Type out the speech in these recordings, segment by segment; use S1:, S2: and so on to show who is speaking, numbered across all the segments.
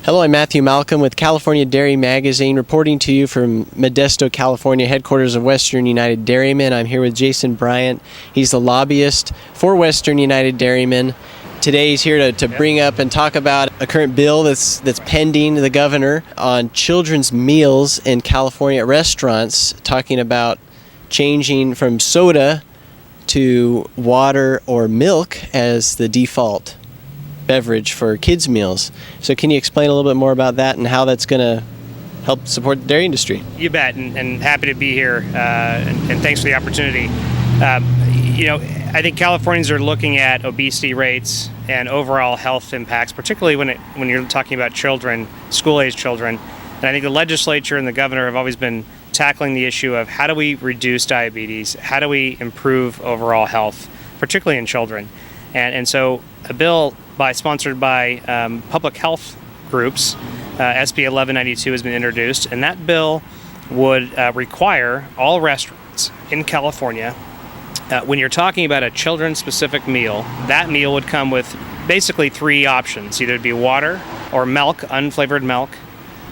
S1: Hello, I'm Matthew Malcolm with California Dairy Magazine, reporting to you from Modesto, California, headquarters of Western United Dairymen. I'm here with Jason Bryant. He's the lobbyist for Western United Dairymen. Today he's here to bring up and talk about a current bill that's pending the governor on children's meals in California restaurants, talking about changing from soda to water or milk as the default beverage for kids' meals. So can you explain a little bit more about that and how that's going to help support the dairy industry?
S2: You bet, and happy to be here, and thanks for the opportunity. I think Californians are looking at obesity rates and overall health impacts, particularly when you're talking about children, school-age children. And I think the legislature and the governor have always been tackling the issue of how do we reduce diabetes, how do we improve overall health, particularly in children. And so a bill sponsored by public health groups, SB 1192 has been introduced, and that bill would require all restaurants in California, when you're talking about a children-specific meal, that meal would come with basically three options. Either it'd be water or milk, unflavored milk,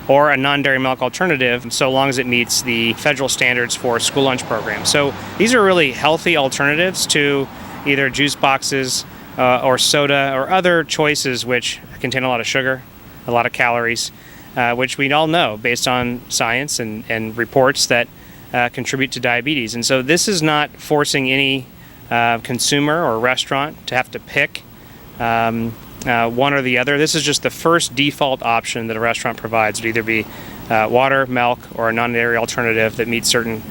S2: or a non-dairy milk alternative, so long as it meets the federal standards for school lunch programs. So these are really healthy alternatives to either juice boxes or soda or other choices which contain a lot of sugar, a lot of calories, which we all know based on science and reports that contribute to diabetes. And so this is not forcing any consumer or restaurant to have to pick one or the other. This is just the first default option that a restaurant provides. It would either be water, milk, or a non-dairy alternative that meets certain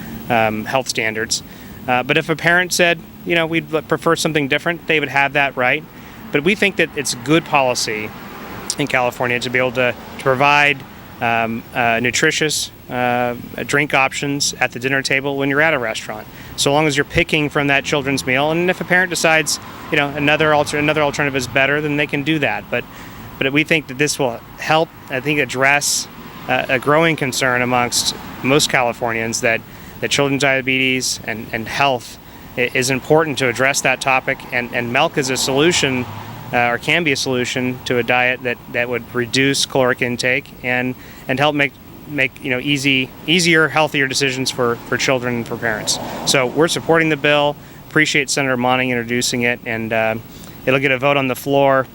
S2: health standards. But if a parent said, we'd prefer something different, they would have that right. But we think that it's good policy in California to be able to provide nutritious drink options at the dinner table when you're at a restaurant, so long as you're picking from that children's meal. And if a parent decides, another alternative is better, then they can do that. But we think that this will help, I think, address a growing concern amongst most Californians that children's diabetes and health is important to address that topic, and milk is a solution, or can be a solution to a diet that would reduce caloric intake and help make easier, healthier decisions for children and for parents. So we're supporting the bill. Appreciate Senator Monning introducing it, and it'll get a vote on the floor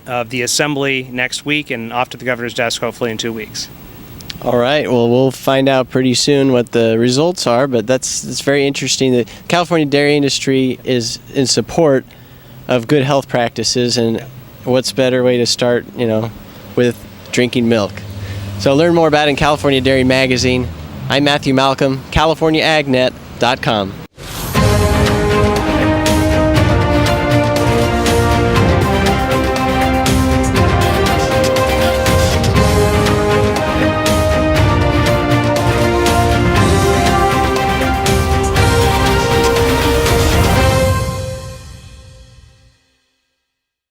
S2: of the Assembly next week and off to the governor's desk hopefully in 2 weeks.
S1: All right. Well, we'll find out pretty soon what the results are, but that's very interesting. The California dairy industry is in support of good health practices, and what's better way to start, with drinking milk. So learn more about it in California Dairy Magazine. I'm Matthew Malcolm, CaliforniaAgNet.com.